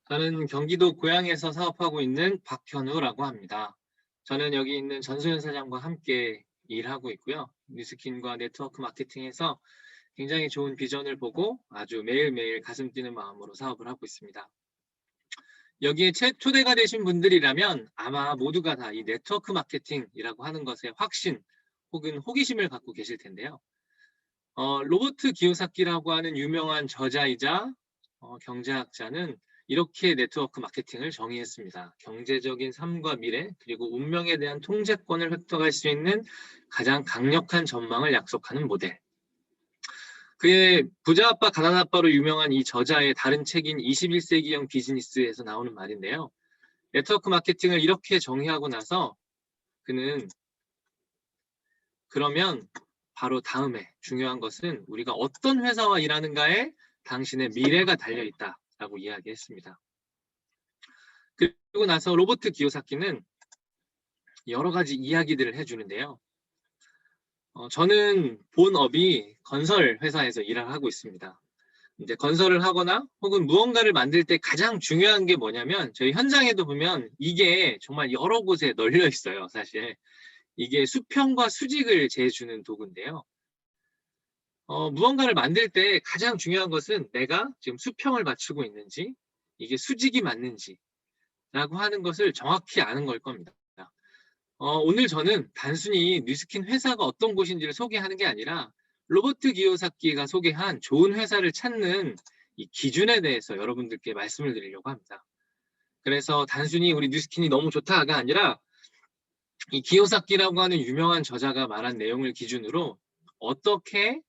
저는 경기도 고양에서 사업하고 있는 박현우라고 합니다. 저는 여기 있는 전소연 사장과 함께 일하고 있고요. 뉴스킨과 네트워크 마케팅에서 굉장히 좋은 비전을 보고 아주 매일매일 가슴 뛰는 마음으로 사업을 하고 있습니다. 여기에 초대가 되신 분들이라면 아마 모두가 다 이 네트워크 마케팅이라고 하는 것에 확신 혹은 호기심을 갖고 계실 텐데요. 로버트 기요사키라고 하는 유명한 저자이자 경제학자는 이렇게 네트워크 마케팅을 정의했습니다. 경제적인 삶과 미래 그리고 운명에 대한 통제권을 획득할 수 있는 가장 강력한 전망을 약속하는 모델. 그의 부자 아빠 가난 아빠로 유명한 이 저자의 다른 책인 21세기형 비즈니스에서 나오는 말인데요. 네트워크 마케팅을 이렇게 정의하고 나서 그는 그러면 바로 다음에 중요한 것은 우리가 어떤 회사와 일하는가에 당신의 미래가 달려있다라고 이야기했습니다. 그리고 나서 로버트 기요사키는 여러 가지 이야기들을 해주는데요. 저는 본업이 건설 회사에서 일을 하고 있습니다. 이제 건설을 하거나 혹은 무언가를 만들 때 가장 중요한 게 뭐냐면 저희 현장에도 보면 이게 정말 여러 곳에 널려 있어요. 사실 이게 수평과 수직을 재주는 도구인데요. 무언가를 만들 때 가장 중요한 것은 내가 지금 수평을 맞추고 있는지 이게 수직이 맞는지 라고 하는 것을 정확히 아는 걸 겁니다. 오늘 저는 단순히 뉴스킨 회사가 어떤 곳인지를 소개하는 게 아니라 로버트 기요사키가 소개한 좋은 회사를 찾는 이 기준에 대해서 여러분들께 말씀을 드리려고 합니다. 그래서 단순히 우리 뉴스킨이 너무 좋다가 아니라 이 기요사키라고 하는 유명한 저자가 말한 내용을 기준으로 어떻게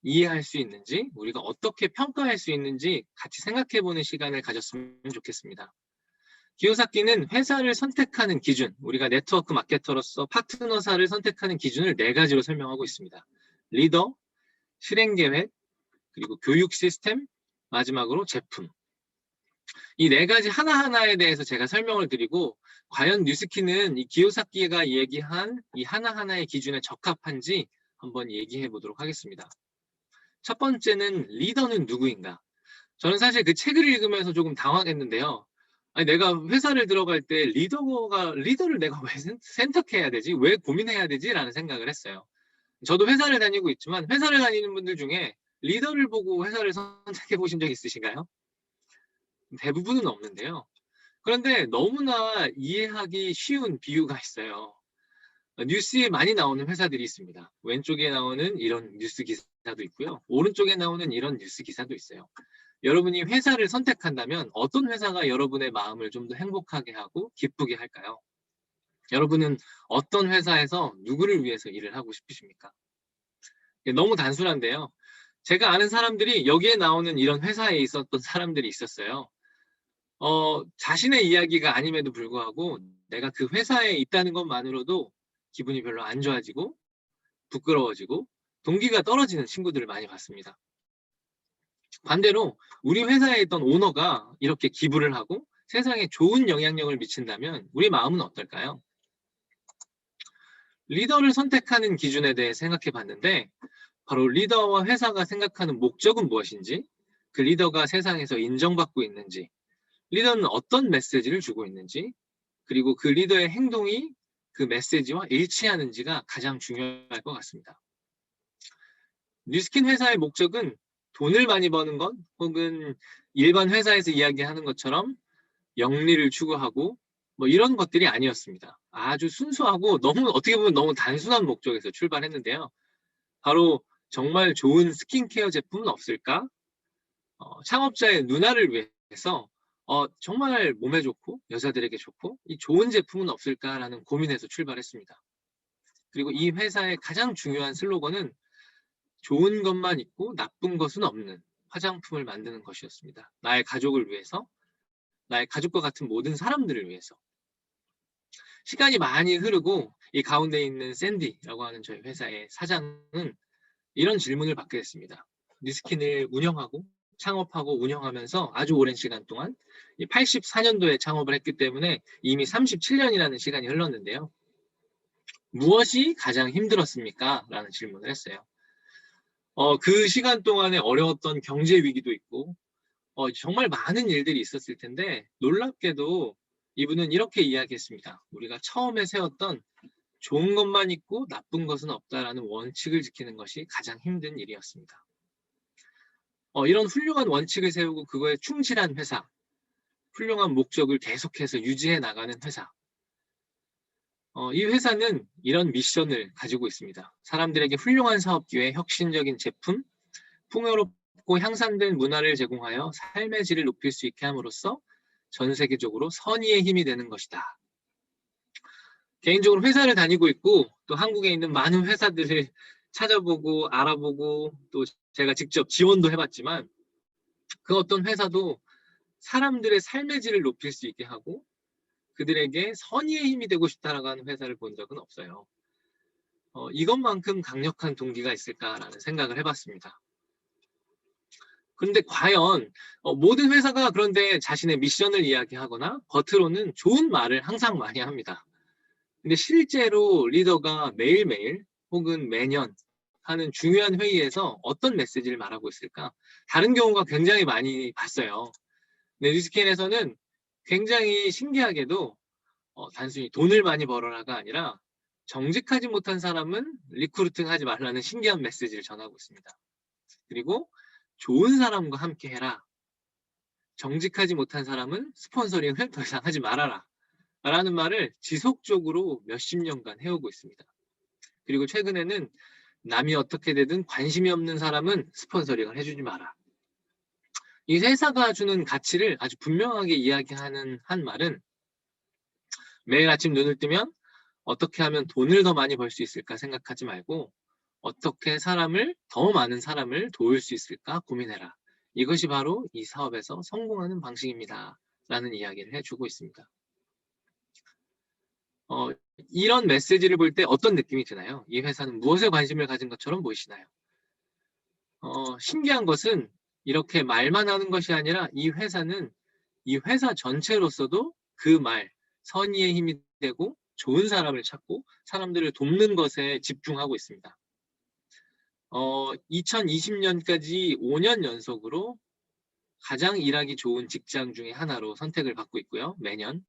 이해할 수 있는지, 우리가 어떻게 평가할 수 있는지 같이 생각해보는 시간을 가졌으면 좋겠습니다. 기요사키는 회사를 선택하는 기준, 우리가 네트워크 마케터로서 파트너사를 선택하는 기준을 4가지로 설명하고 있습니다. 리더, 실행계획, 그리고 교육 시스템, 마지막으로 제품. 이 4가지 하나하나에 대해서 제가 설명을 드리고 과연 뉴스킨은 이 기요사키가 얘기한 이 하나하나의 기준에 적합한지 한번 얘기해 보도록 하겠습니다. 첫 번째는 리더는 누구인가? 저는 사실 그 책을 읽으면서 조금 당황했는데요. 아니, 내가 회사를 들어갈 때 리더를 내가 왜 선택해야 되지? 왜 고민해야 되지? 라는 생각을 했어요. 저도 회사를 다니고 있지만 회사를 다니는 분들 중에 리더를 보고 회사를 선택해 보신 적 있으신가요? 대부분은 없는데요. 그런데 너무나 이해하기 쉬운 비유가 있어요. 뉴스에 많이 나오는 회사들이 있습니다. 왼쪽에 나오는 이런 뉴스 기사도 있고요. 오른쪽에 나오는 이런 뉴스 기사도 있어요. 여러분이 회사를 선택한다면 어떤 회사가 여러분의 마음을 좀 더 행복하게 하고 기쁘게 할까요? 여러분은 어떤 회사에서 누구를 위해서 일을 하고 싶으십니까? 너무 단순한데요. 제가 아는 사람들이 여기에 나오는 이런 회사에 있었던 사람들이 있었어요. 자신의 이야기가 아님에도 불구하고 내가 그 회사에 있다는 것만으로도 기분이 별로 안 좋아지고 부끄러워지고 동기가 떨어지는 친구들을 많이 봤습니다. 반대로 우리 회사에 있던 오너가 이렇게 기부를 하고 세상에 좋은 영향력을 미친다면 우리 마음은 어떨까요? 리더를 선택하는 기준에 대해 생각해 봤는데 바로 리더와 회사가 생각하는 목적은 무엇인지, 그 리더가 세상에서 인정받고 있는지, 리더는 어떤 메시지를 주고 있는지, 그리고 그 리더의 행동이 그 메시지와 일치하는지가 가장 중요할 것 같습니다. 뉴스킨 회사의 목적은 돈을 많이 버는 것 혹은 일반 회사에서 이야기하는 것처럼 영리를 추구하고 뭐 이런 것들이 아니었습니다. 아주 순수하고 너무 어떻게 보면 너무 단순한 목적에서 출발했는데요. 바로 정말 좋은 스킨케어 제품은 없을까? 창업자의 누나를 위해서 정말 몸에 좋고 여자들에게 좋고 이 좋은 제품은 없을까라는 고민에서 출발했습니다. 그리고 이 회사의 가장 중요한 슬로건은 좋은 것만 있고 나쁜 것은 없는 화장품을 만드는 것이었습니다. 나의 가족을 위해서, 나의 가족과 같은 모든 사람들을 위해서. 시간이 많이 흐르고 이 가운데 있는 샌디라고 하는 저희 회사의 사장은 이런 질문을 받게 됐습니다. 뉴스킨을 운영하고 창업하고 운영하면서 아주 오랜 시간 동안 84년도에 창업을 했기 때문에 이미 37년이라는 시간이 흘렀는데요. 무엇이 가장 힘들었습니까? 라는 질문을 했어요. 그 시간 동안에 어려웠던 경제 위기도 있고 정말 많은 일들이 있었을 텐데 놀랍게도 이분은 이렇게 이야기했습니다. 우리가 처음에 세웠던 좋은 것만 있고 나쁜 것은 없다라는 원칙을 지키는 것이 가장 힘든 일이었습니다. 이런 훌륭한 원칙을 세우고 그거에 충실한 회사, 훌륭한 목적을 계속해서 유지해 나가는 회사. 이 회사는 이런 미션을 가지고 있습니다. 사람들에게 훌륭한 사업 기회, 혁신적인 제품, 풍요롭고 향상된 문화를 제공하여 삶의 질을 높일 수 있게 함으로써 전 세계적으로 선의의 힘이 되는 것이다. 개인적으로 회사를 다니고 있고 또 한국에 있는 많은 회사들을 찾아보고 알아보고 또 제가 직접 지원도 해봤지만 그 어떤 회사도 사람들의 삶의 질을 높일 수 있게 하고 그들에게 선의의 힘이 되고 싶다라고 하는 회사를 본 적은 없어요. 이것만큼 강력한 동기가 있을까라는 생각을 해봤습니다. 그런데 과연 모든 회사가 그런데 자신의 미션을 이야기하거나 겉으로는 좋은 말을 항상 많이 합니다. 근데 실제로 리더가 매일매일 혹은 매년 하는 중요한 회의에서 어떤 메시지를 말하고 있을까? 다른 경우가 굉장히 많이 봤어요. 근데 뉴스캔에서는 굉장히 신기하게도 단순히 돈을 많이 벌어라가 아니라 정직하지 못한 사람은 리크루팅 하지 말라는 신기한 메시지를 전하고 있습니다. 그리고 좋은 사람과 함께 해라. 정직하지 못한 사람은 스폰서링을 더 이상 하지 말아라. 라는 말을 지속적으로 몇십 년간 해오고 있습니다. 그리고 최근에는 남이 어떻게 되든 관심이 없는 사람은 스폰서링을 해주지 마라. 이 회사가 주는 가치를 아주 분명하게 이야기하는 한 말은 매일 아침 눈을 뜨면 어떻게 하면 돈을 더 많이 벌 수 있을까 생각하지 말고 어떻게 더 많은 사람을 도울 수 있을까 고민해라. 이것이 바로 이 사업에서 성공하는 방식입니다. 라는 이야기를 해주고 있습니다. 이런 메시지를 볼 때 어떤 느낌이 드나요? 이 회사는 무엇에 관심을 가진 것처럼 보이시나요? 신기한 것은 이렇게 말만 하는 것이 아니라 이 회사는 이 회사 전체로서도 그 말, 선의의 힘이 되고 좋은 사람을 찾고 사람들을 돕는 것에 집중하고 있습니다. 2020년까지 5년 연속으로 가장 일하기 좋은 직장 중에 하나로 선택을 받고 있고요. 매년.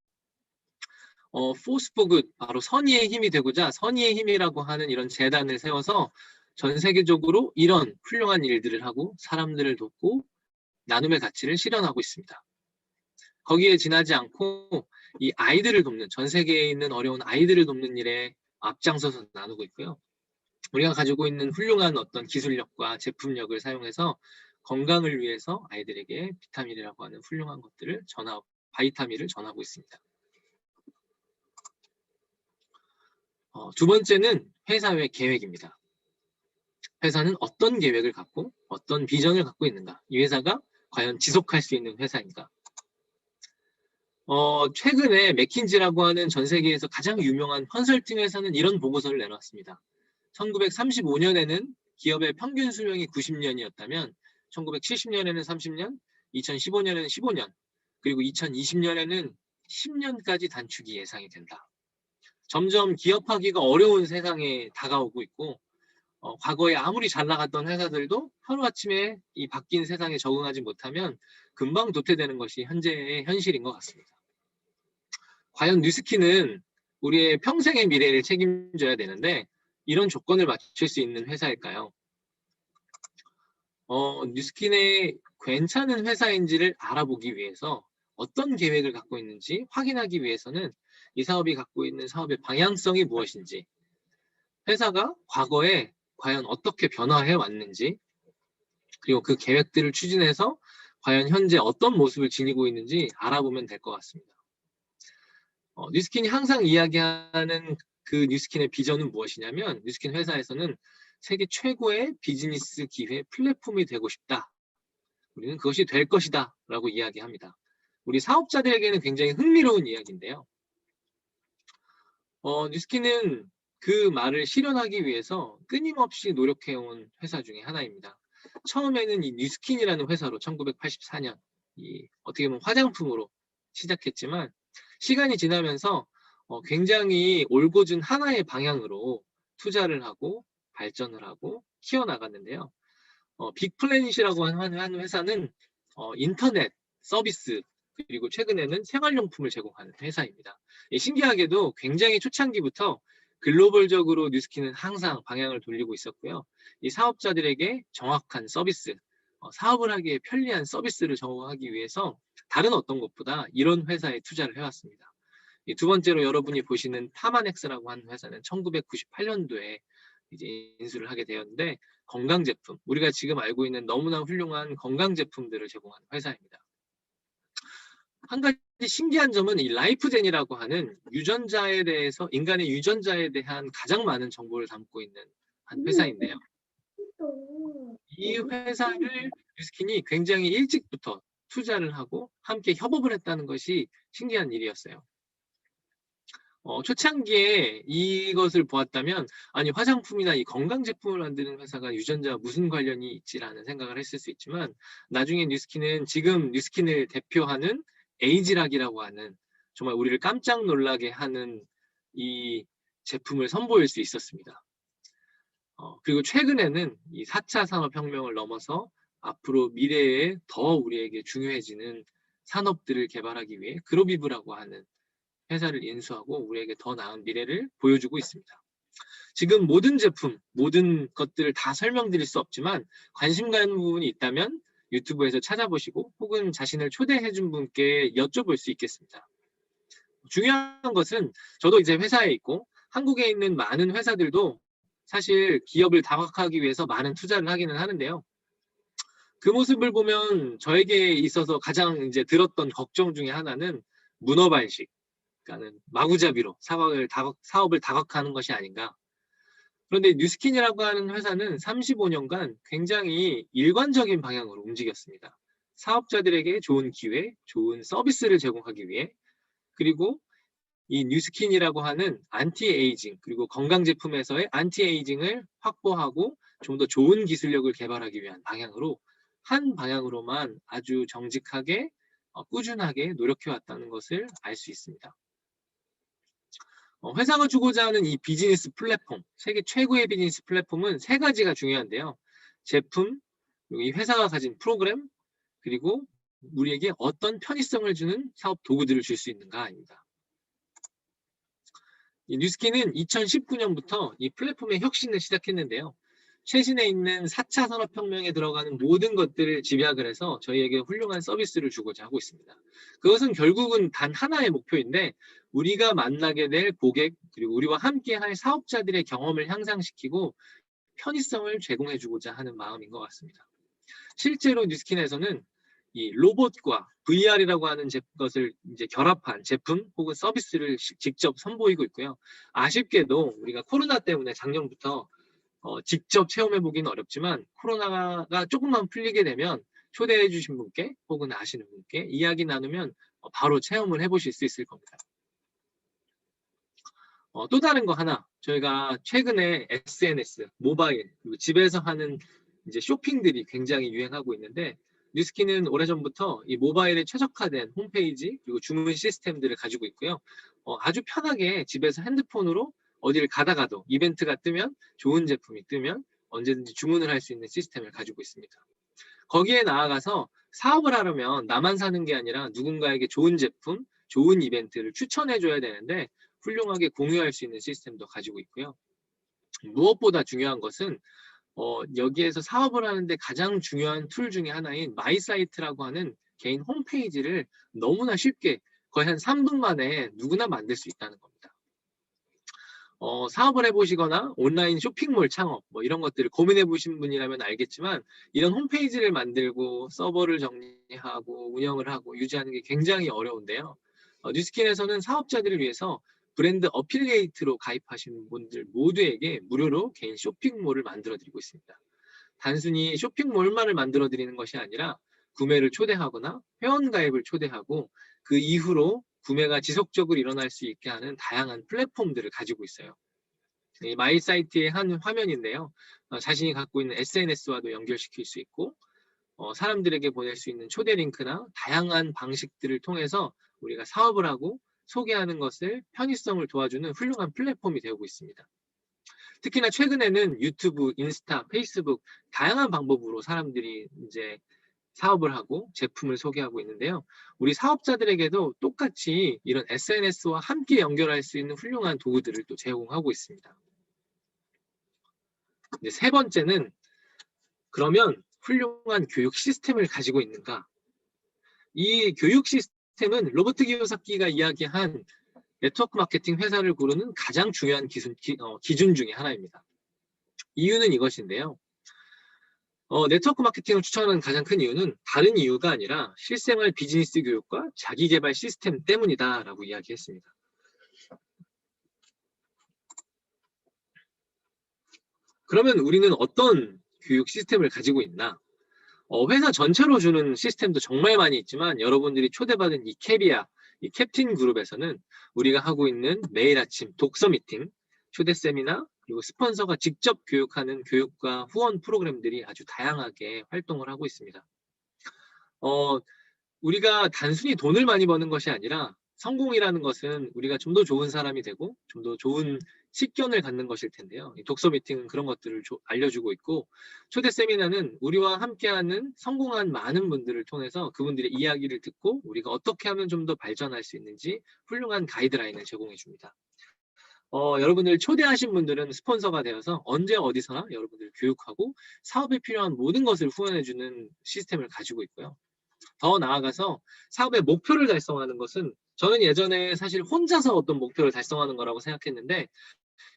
포스포굿, 바로 선의의 힘이 되고자 선의의 힘이라고 하는 이런 재단을 세워서 전 세계적으로 이런 훌륭한 일들을 하고 사람들을 돕고 나눔의 가치를 실현하고 있습니다. 거기에 지나지 않고 이 아이들을 돕는, 전 세계에 있는 어려운 아이들을 돕는 일에 앞장서서 나누고 있고요. 우리가 가지고 있는 훌륭한 어떤 기술력과 제품력을 사용해서 건강을 위해서 아이들에게 비타민이라고 하는 훌륭한 것들을 바이타민을 전하고 있습니다. 두 번째는 회사의 계획입니다. 회사는 어떤 계획을 갖고 어떤 비전을 갖고 있는가? 이 회사가 과연 지속할 수 있는 회사인가? 최근에 맥킨지라고 하는 전 세계에서 가장 유명한 컨설팅 회사는 이런 보고서를 내놨습니다. 1935년에는 기업의 평균 수명이 90년이었다면 1970년에는 30년, 2015년에는 15년, 그리고 2020년에는 10년까지 단축이 예상이 된다. 점점 기업하기가 어려운 세상에 다가오고 있고 과거에 아무리 잘 나갔던 회사들도 하루아침에 이 바뀐 세상에 적응하지 못하면 금방 도태되는 것이 현재의 현실인 것 같습니다. 과연 뉴스킨은 우리의 평생의 미래를 책임져야 되는데 이런 조건을 맞출 수 있는 회사일까요? 뉴스킨의 괜찮은 회사인지를 알아보기 위해서 어떤 계획을 갖고 있는지 확인하기 위해서는 이 사업이 갖고 있는 사업의 방향성이 무엇인지, 회사가 과거에 과연 어떻게 변화해 왔는지, 그리고 그 계획들을 추진해서 과연 현재 어떤 모습을 지니고 있는지 알아보면 될 것 같습니다. 뉴스킨이 항상 이야기하는 그 뉴스킨의 비전은 무엇이냐면 뉴스킨 회사에서는 세계 최고의 비즈니스 기회 플랫폼이 되고 싶다. 우리는 그것이 될 것이다 라고 이야기합니다. 우리 사업자들에게는 굉장히 흥미로운 이야기인데요. 뉴스킨은 그 말을 실현하기 위해서 끊임없이 노력해온 회사 중에 하나입니다. 처음에는 이 뉴스킨이라는 회사로 1984년 어떻게 보면 화장품으로 시작했지만 시간이 지나면서 굉장히 올곧은 하나의 방향으로 투자를 하고 발전을 하고 키워나갔는데요. 빅플래닛이라고 하는 회사는 인터넷 서비스 그리고 최근에는 생활용품을 제공하는 회사입니다. 신기하게도 굉장히 초창기부터 글로벌적으로 뉴스킨은 항상 방향을 돌리고 있었고요. 이 사업자들에게 정확한 서비스, 사업을 하기에 편리한 서비스를 제공하기 위해서 다른 어떤 것보다 이런 회사에 투자를 해왔습니다. 두 번째로 여러분이 보시는 파마넥스라고 하는 회사는 1998년도에 이제 인수를 하게 되었는데 건강 제품, 우리가 지금 알고 있는 너무나 훌륭한 건강 제품들을 제공하는 회사입니다. 한 가지 신기한 점은 이 라이프젠이라고 하는 유전자에 대해서 인간의 유전자에 대한 가장 많은 정보를 담고 있는 한 회사인데요. 이 회사를 뉴스킨이 굉장히 일찍부터 투자를 하고 함께 협업을 했다는 것이 신기한 일이었어요. 초창기에 이것을 보았다면 아니 화장품이나 이 건강 제품을 만드는 회사가 유전자와 무슨 관련이 있지라는 생각을 했을 수 있지만 나중에 뉴스킨은 지금 뉴스킨을 대표하는 에이지락이라고 하는 정말 우리를 깜짝 놀라게 하는 이 제품을 선보일 수 있었습니다. 그리고 최근에는 이 4차 산업혁명을 넘어서 앞으로 미래에 더 우리에게 중요해지는 산업들을 개발하기 위해 그로비브라고 하는 회사를 인수하고 우리에게 더 나은 미래를 보여주고 있습니다. 지금 모든 제품, 모든 것들을 다 설명드릴 수 없지만 관심 가는 부분이 있다면 유튜브에서 찾아보시고 혹은 자신을 초대해준 분께 여쭤볼 수 있겠습니다. 중요한 것은 저도 이제 회사에 있고 한국에 있는 많은 회사들도 사실 기업을 다각화하기 위해서 많은 투자를 하기는 하는데요. 그 모습을 보면 저에게 있어서 가장 이제 들었던 걱정 중에 하나는 문어발식, 그러니까는 마구잡이로 사업을 다각화하는 것이 아닌가. 그런데 뉴스킨이라고 하는 회사는 35년간 굉장히 일관적인 방향으로 움직였습니다. 사업자들에게 좋은 기회, 좋은 서비스를 제공하기 위해 그리고 이 뉴스킨이라고 하는 안티에이징 그리고 건강제품에서의 안티에이징을 확보하고 좀 더 좋은 기술력을 개발하기 위한 방향으로 한 방향으로만 아주 정직하게 꾸준하게 노력해왔다는 것을 알 수 있습니다. 회사가 주고자 하는 이 비즈니스 플랫폼, 세계 최고의 비즈니스 플랫폼은 세 가지가 중요한데요. 제품, 그리고 이 회사가 가진 프로그램, 그리고 우리에게 어떤 편의성을 주는 사업 도구들을 줄 수 있는가입니다. 이 뉴스킨은 2019년부터 이 플랫폼의 혁신을 시작했는데요. 최신에 있는 4차 산업혁명에 들어가는 모든 것들을 집약을 해서 저희에게 훌륭한 서비스를 주고자 하고 있습니다. 그것은 결국은 단 하나의 목표인데 우리가 만나게 될 고객 그리고 우리와 함께 할 사업자들의 경험을 향상시키고 편의성을 제공해 주고자 하는 마음인 것 같습니다. 실제로 뉴스킨에서는 이 로봇과 VR이라고 하는 것을 이제 결합한 제품 혹은 서비스를 직접 선보이고 있고요. 아쉽게도 우리가 코로나 때문에 작년부터 직접 체험해 보기는 어렵지만 코로나가 조금만 풀리게 되면 초대해 주신 분께 혹은 아시는 분께 이야기 나누면 바로 체험을 해보실 수 있을 겁니다. 또 다른 거 하나 저희가 최근에 SNS, 모바일 그리고 집에서 하는 이제 쇼핑들이 굉장히 유행하고 있는데 뉴스킨은 오래전부터 이 모바일에 최적화된 홈페이지 그리고 주문 시스템들을 가지고 있고요. 아주 편하게 집에서 핸드폰으로 어디를 가다가도 이벤트가 뜨면 좋은 제품이 뜨면 언제든지 주문을 할 수 있는 시스템을 가지고 있습니다. 거기에 나아가서 사업을 하려면 나만 사는 게 아니라 누군가에게 좋은 제품, 좋은 이벤트를 추천해 줘야 되는데 훌륭하게 공유할 수 있는 시스템도 가지고 있고요. 무엇보다 중요한 것은 여기에서 사업을 하는데 가장 중요한 툴 중에 하나인 마이사이트라고 하는 개인 홈페이지를 너무나 쉽게 거의 한 3분 만에 누구나 만들 수 있다는 겁니다. 사업을 해보시거나 온라인 쇼핑몰 창업 뭐 이런 것들을 고민해 보신 분이라면 알겠지만 이런 홈페이지를 만들고 서버를 정리하고 운영을 하고 유지하는 게 굉장히 어려운데요. 뉴스킨에서는 사업자들을 위해서 브랜드 어필리에이트로 가입하시는 분들 모두에게 무료로 개인 쇼핑몰을 만들어 드리고 있습니다. 단순히 쇼핑몰만을 만들어 드리는 것이 아니라 구매를 초대하거나 회원가입을 초대하고 그 이후로 구매가 지속적으로 일어날 수 있게 하는 다양한 플랫폼들을 가지고 있어요. 이 마이 사이트의 한 화면인데요. 자신이 갖고 있는 SNS와도 연결시킬 수 있고 사람들에게 보낼 수 있는 초대 링크나 다양한 방식들을 통해서 우리가 사업을 하고 소개하는 것을 편의성을 도와주는 훌륭한 플랫폼이 되고 있습니다. 특히나 최근에는 유튜브, 인스타, 페이스북 다양한 방법으로 사람들이 이제 사업을 하고 제품을 소개하고 있는데요. 우리 사업자들에게도 똑같이 이런 SNS와 함께 연결할 수 있는 훌륭한 도구들을 또 제공하고 있습니다. 이제 세 번째는 그러면 훌륭한 교육 시스템을 가지고 있는가? 이 교육 시스템은 로버트 기요사키가 이야기한 네트워크 마케팅 회사를 고르는 가장 중요한 기준 중에 하나입니다. 이유는 이것인데요. 네트워크 마케팅을 추천하는 가장 큰 이유는 다른 이유가 아니라 실생활 비즈니스 교육과 자기개발 시스템 때문이다라고 이야기했습니다. 그러면 우리는 어떤 교육 시스템을 가지고 있나? 회사 전체로 주는 시스템도 정말 많이 있지만 여러분들이 초대받은 이 캐비아, 이 캡틴 그룹에서는 우리가 하고 있는 매일 아침 독서 미팅, 초대 세미나, 그리고 스폰서가 직접 교육하는 교육과 후원 프로그램들이 아주 다양하게 활동을 하고 있습니다. 우리가 단순히 돈을 많이 버는 것이 아니라 성공이라는 것은 우리가 좀 더 좋은 사람이 되고 좀 더 좋은 식견을 갖는 것일 텐데요. 독서 미팅은 그런 것들을 알려주고 있고 초대 세미나는 우리와 함께하는 성공한 많은 분들을 통해서 그분들의 이야기를 듣고 우리가 어떻게 하면 좀 더 발전할 수 있는지 훌륭한 가이드라인을 제공해 줍니다. 여러분들 초대하신 분들은 스폰서가 되어서 언제 어디서나 여러분들 교육하고 사업에 필요한 모든 것을 후원해주는 시스템을 가지고 있고요. 더 나아가서 사업의 목표를 달성하는 것은 저는 예전에 사실 혼자서 어떤 목표를 달성하는 거라고 생각했는데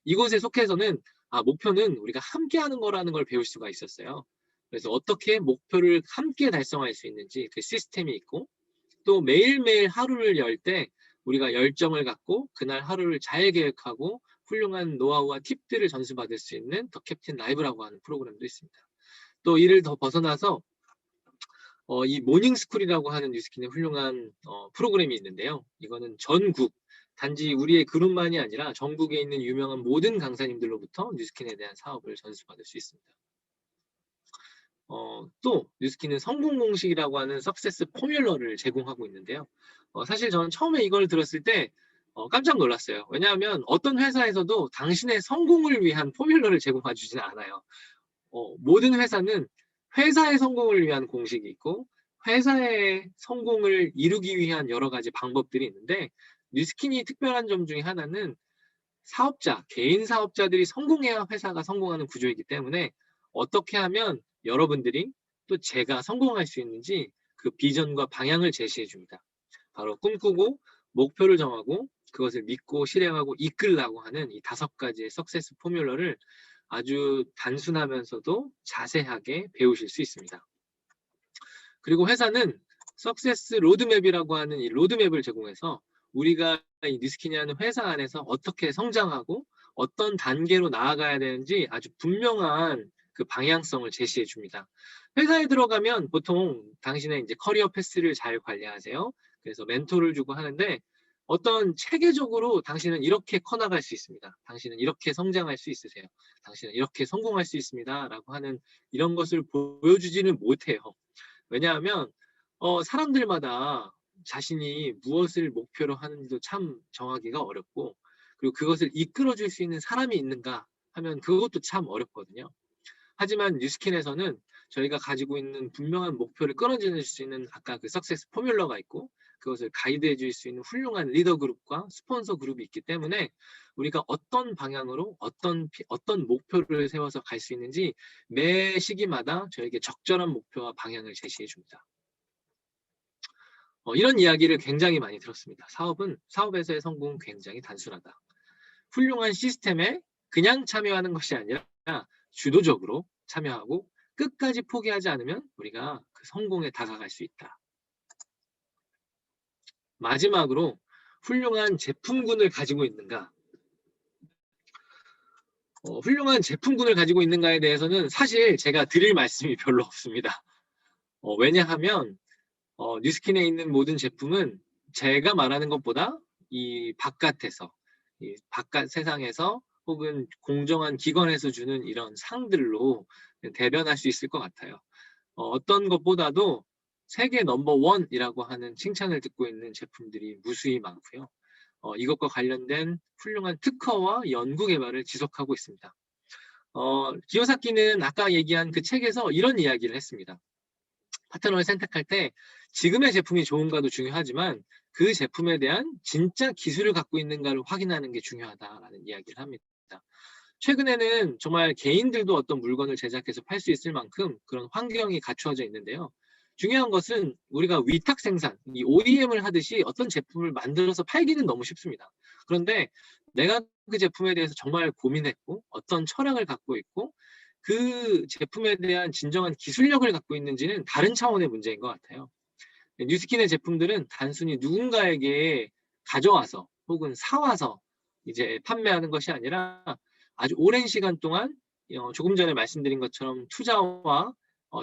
이곳에 속해서는 목표는 우리가 함께 하는 거라는 걸 배울 수가 있었어요. 그래서 어떻게 목표를 함께 달성할 수 있는지 그 시스템이 있고 또 매일매일 하루를 열 때 우리가 열정을 갖고 그날 하루를 잘 계획하고 훌륭한 노하우와 팁들을 전수받을 수 있는 더 캡틴 라이브라고 하는 프로그램도 있습니다. 또 이를 더 벗어나서 이 모닝스쿨이라고 하는 뉴스킨의 훌륭한 프로그램이 있는데요. 이거는 전국, 단지 우리의 그룹만이 아니라 전국에 있는 유명한 모든 강사님들로부터 뉴스킨에 대한 사업을 전수받을 수 있습니다. 또 뉴스킨은 성공 공식이라고 하는 석세스 포뮬러를 제공하고 있는데요. 사실 저는 처음에 이걸 들었을 때 깜짝 놀랐어요. 왜냐하면 어떤 회사에서도 당신의 성공을 위한 포뮬러를 제공해 주지는 않아요. 모든 회사는 회사의 성공을 위한 공식이 있고 회사의 성공을 이루기 위한 여러 가지 방법들이 있는데 뉴스킨이 특별한 점 중에 하나는 사업자, 개인 사업자들이 성공해야 회사가 성공하는 구조이기 때문에 어떻게 하면 여러분들이 또 제가 성공할 수 있는지 그 비전과 방향을 제시해 줍니다. 바로 꿈꾸고 목표를 정하고 그것을 믿고 실행하고 이끌라고 하는 이 5가지의 석세스 포뮬러를 아주 단순하면서도 자세하게 배우실 수 있습니다. 그리고 회사는 석세스 로드맵이라고 하는 이 로드맵을 제공해서 우리가 이 뉴스킨이라는 회사 안에서 어떻게 성장하고 어떤 단계로 나아가야 되는지 아주 분명한 그 방향성을 제시해 줍니다. 회사에 들어가면 보통 당신의 이제 커리어 패스를 잘 관리하세요. 그래서 멘토를 주고 하는데 어떤 체계적으로 당신은 이렇게 커나갈 수 있습니다. 당신은 이렇게 성장할 수 있으세요. 당신은 이렇게 성공할 수 있습니다. 라고 하는 이런 것을 보여주지는 못해요. 왜냐하면 사람들마다 자신이 무엇을 목표로 하는지도 참 정하기가 어렵고 그리고 그것을 이끌어줄 수 있는 사람이 있는가 하면 그것도 참 어렵거든요. 하지만 뉴스킨에서는 저희가 가지고 있는 분명한 목표를 끌어낼 수 있는 아까 그 석세스 포뮬러가 있고 그것을 가이드해 줄 수 있는 훌륭한 리더 그룹과 스폰서 그룹이 있기 때문에 우리가 어떤 방향으로 어떤 목표를 세워서 갈 수 있는지 매 시기마다 저에게 적절한 목표와 방향을 제시해 줍니다. 이런 이야기를 굉장히 많이 들었습니다. 사업에서의 성공은 굉장히 단순하다. 훌륭한 시스템에 그냥 참여하는 것이 아니라 주도적으로 참여하고 끝까지 포기하지 않으면 우리가 그 성공에 다가갈 수 있다. 마지막으로 훌륭한 제품군을 가지고 있는가? 훌륭한 제품군을 가지고 있는가에 대해서는 사실 제가 드릴 말씀이 별로 없습니다. 왜냐하면 뉴스킨에 있는 모든 제품은 제가 말하는 것보다 이 바깥에서 이 바깥 세상에서 혹은 공정한 기관에서 주는 이런 상들로 대변할 수 있을 것 같아요. 어떤 것보다도 세계 넘버원이라고 하는 칭찬을 듣고 있는 제품들이 무수히 많고요. 이것과 관련된 훌륭한 특허와 연구 개발을 지속하고 있습니다. 기요사키는 아까 얘기한 그 책에서 이런 이야기를 했습니다. 파트너를 선택할 때 지금의 제품이 좋은가도 중요하지만 그 제품에 대한 진짜 기술을 갖고 있는가를 확인하는 게 중요하다라는 이야기를 합니다. 최근에는 정말 개인들도 어떤 물건을 제작해서 팔 수 있을 만큼 그런 환경이 갖추어져 있는데요. 중요한 것은 우리가 위탁 생산, 이 OEM을 하듯이 어떤 제품을 만들어서 팔기는 너무 쉽습니다. 그런데 내가 그 제품에 대해서 정말 고민했고 어떤 철학을 갖고 있고 그 제품에 대한 진정한 기술력을 갖고 있는지는 다른 차원의 문제인 것 같아요. 뉴스킨의 제품들은 단순히 누군가에게 가져와서 혹은 사와서 이제 판매하는 것이 아니라 아주 오랜 시간 동안 조금 전에 말씀드린 것처럼 투자와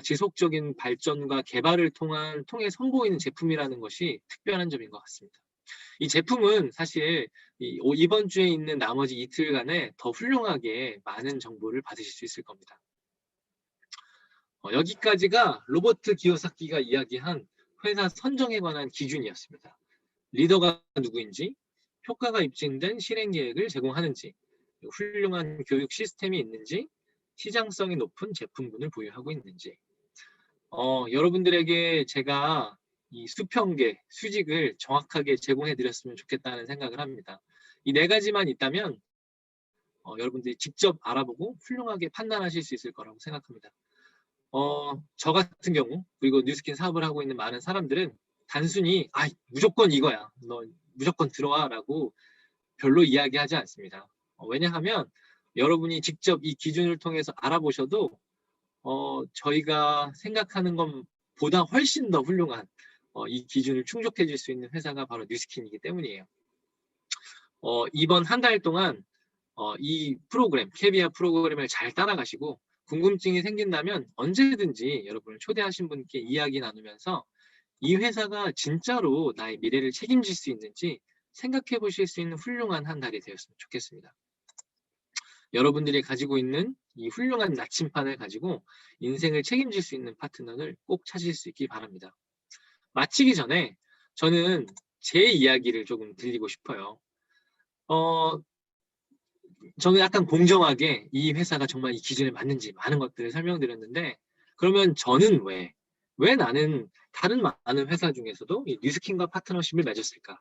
지속적인 발전과 개발을 통해 선보이는 제품이라는 것이 특별한 점인 것 같습니다. 이 제품은 사실 이번 주에 있는 나머지 이틀간에 더 훌륭하게 많은 정보를 받으실 수 있을 겁니다. 여기까지가 로버트 기요사키가 이야기한 회사 선정에 관한 기준이었습니다. 리더가 누구인지, 효과가 입증된 실행 계획을 제공하는지, 훌륭한 교육 시스템이 있는지, 시장성이 높은 제품군을 보유하고 있는지. 여러분들에게 제가 이 수평계, 수직을 정확하게 제공해 드렸으면 좋겠다는 생각을 합니다. 이 네 가지만 있다면 여러분들이 직접 알아보고 훌륭하게 판단하실 수 있을 거라고 생각합니다. 저 같은 경우 그리고 뉴스킨 사업을 하고 있는 많은 사람들은 단순히 무조건 이거야, 너 무조건 들어와 라고 별로 이야기하지 않습니다. 왜냐하면 여러분이 직접 이 기준을 통해서 알아보셔도 저희가 생각하는 것보다 훨씬 더 훌륭한 이 기준을 충족해 줄 수 있는 회사가 바로 뉴스킨이기 때문이에요. 이번 한 달 동안 이 프로그램, 캐비아 프로그램을 잘 따라가시고 궁금증이 생긴다면 언제든지 여러분을 초대하신 분께 이야기 나누면서 이 회사가 진짜로 나의 미래를 책임질 수 있는지 생각해 보실 수 있는 훌륭한 한 달이 되었으면 좋겠습니다. 여러분들이 가지고 있는 이 훌륭한 나침판을 가지고 인생을 책임질 수 있는 파트너를 꼭 찾으실 수 있길 바랍니다. 마치기 전에 저는 제 이야기를 조금 들리고 싶어요. 저는 약간 공정하게 이 회사가 정말 이 기준에 맞는지 많은 것들을 설명드렸는데, 그러면 저는 왜 나는 다른 많은 회사 중에서도 이 뉴스킨과 파트너십을 맺었을까?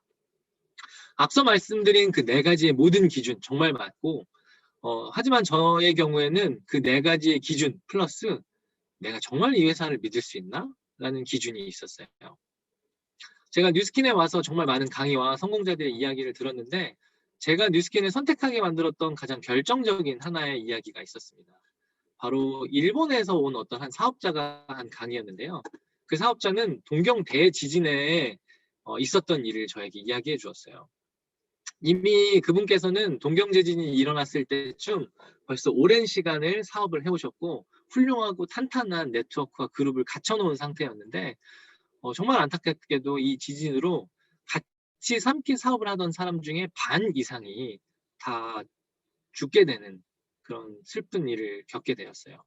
앞서 말씀드린 그 네 가지의 모든 기준 정말 맞고, 하지만 저의 경우에는 그 네 가지의 기준 플러스 내가 정말 이 회사를 믿을 수 있나? 라는 기준이 있었어요. 제가 뉴스킨에 와서 정말 많은 강의와 성공자들의 이야기를 들었는데 제가 뉴스킨을 선택하게 만들었던 가장 결정적인 하나의 이야기가 있었습니다. 바로 일본에서 온 어떤 한 사업자가 한 강의였는데요. 그 사업자는 동경 대지진에 있었던 일을 저에게 이야기해 주었어요. 이미 그분께서는 동경 지진이 일어났을 때쯤 벌써 오랜 시간을 사업을 해오셨고 훌륭하고 탄탄한 네트워크와 그룹을 갖춰놓은 상태였는데 정말 안타깝게도 이 지진으로 같이 함께 사업을 하던 사람 중에 반 이상이 다 죽게 되는 그런 슬픈 일을 겪게 되었어요.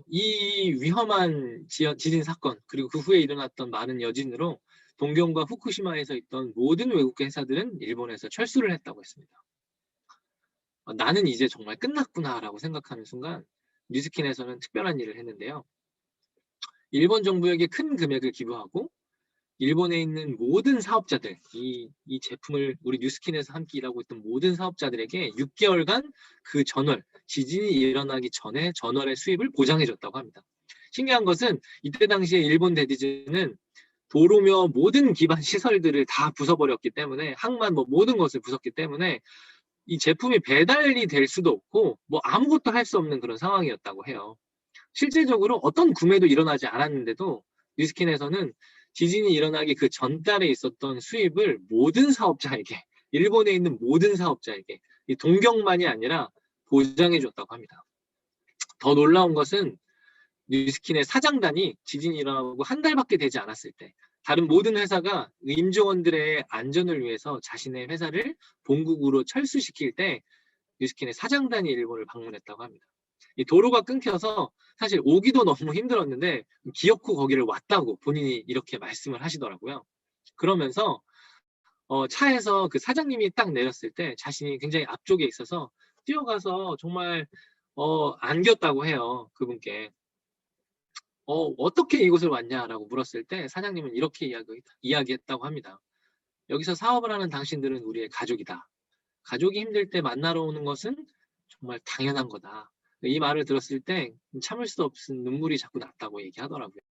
이 위험한 지진 사건 그리고 그 후에 일어났던 많은 여진으로 동경과 후쿠시마에서 있던 모든 외국 회사들은 일본에서 철수를 했다고 했습니다. 나는 이제 정말 끝났구나라고 생각하는 순간 뉴스킨에서는 특별한 일을 했는데요. 일본 정부에게 큰 금액을 기부하고 일본에 있는 모든 사업자들, 이 제품을 우리 뉴스킨에서 함께 일하고 있던 모든 사업자들에게 6개월간 그 전월, 지진이 일어나기 전에 전월의 수입을 보장해줬다고 합니다. 신기한 것은 이때 당시에 일본 대지진은 도로며 모든 기반 시설들을 다 부숴버렸기 때문에 항만 모든 것을 부쉈기 때문에 이 제품이 배달이 될 수도 없고 아무것도 할 수 없는 그런 상황이었다고 해요. 실제적으로 어떤 구매도 일어나지 않았는데도 뉴스킨에서는 지진이 일어나기 그 전달에 있었던 수입을 모든 사업자에게, 일본에 있는 모든 사업자에게 이 동경만이 아니라 보장해 줬다고 합니다. 더 놀라운 것은 뉴스킨의 사장단이 지진이 일어나고 한 달밖에 되지 않았을 때 다른 모든 회사가 임직원들의 안전을 위해서 자신의 회사를 본국으로 철수시킬 때 뉴스킨의 사장단이 일본을 방문했다고 합니다. 이 도로가 끊겨서 사실 오기도 너무 힘들었는데 기어코 거기를 왔다고 본인이 이렇게 말씀을 하시더라고요. 그러면서 차에서 그 사장님이 딱 내렸을 때 자신이 굉장히 앞쪽에 있어서 뛰어가서 정말 안겼다고 해요. 그분께. 어떻게 이곳을 왔냐라고 물었을 때 사장님은 이렇게 이야기했다고 합니다. 여기서 사업을 하는 당신들은 우리의 가족이다. 가족이 힘들 때 만나러 오는 것은 정말 당연한 거다. 이 말을 들었을 때 참을 수 없은 눈물이 자꾸 났다고 얘기하더라고요.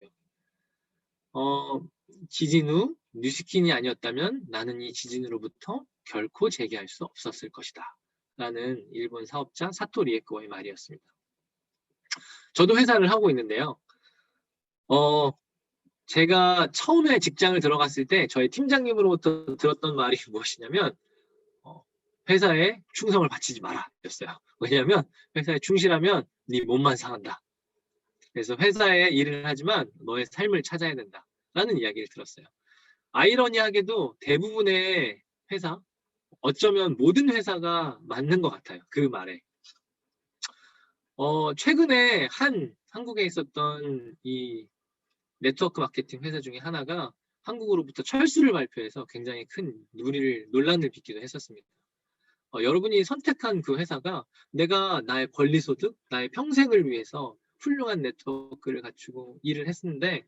지진 후 뉴스킨이 아니었다면 나는 이 지진으로부터 결코 재기할 수 없었을 것이다. 라는 일본 사업자 사토 리에코의 말이었습니다. 저도 회사를 하고 있는데요. 제가 처음에 직장을 들어갔을 때 저희 팀장님으로부터 들었던 말이 무엇이냐면 회사에 충성을 바치지 마라 였어요. 왜냐하면 회사에 충실하면 네 몸만 상한다. 그래서 회사에 일을 하지만 너의 삶을 찾아야 된다. 라는 이야기를 들었어요. 아이러니하게도 대부분의 회사, 어쩌면 모든 회사가 맞는 것 같아요. 그 말에. 최근에 한국에 있었던 이 네트워크 마케팅 회사 중에 하나가 한국으로부터 철수를 발표해서 굉장히 큰 논란을 빚기도 했었습니다. 여러분이 선택한 그 회사가 내가 나의 권리소득, 나의 평생을 위해서 훌륭한 네트워크를 갖추고 일을 했는데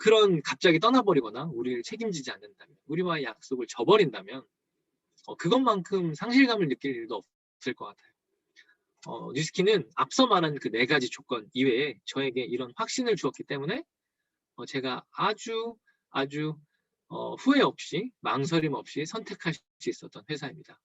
그런 갑자기 떠나버리거나 우리를 책임지지 않는다면, 우리와의 약속을 저버린다면 그것만큼 상실감을 느낄 일도 없을 것 같아요. 뉴스킨은 앞서 말한 그 4가지 조건 이외에 저에게 이런 확신을 주었기 때문에 제가 아주 후회 없이 망설임 없이 선택할 수 있었던 회사입니다.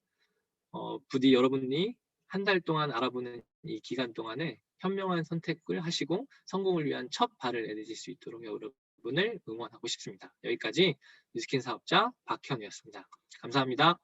부디 여러분이 한 달 동안 알아보는 이 기간 동안에 현명한 선택을 하시고 성공을 위한 첫 발을 내디딜 수 있도록 여러분을 응원하고 싶습니다. 여기까지 뉴스킨 사업자 박현우였습니다. 감사합니다.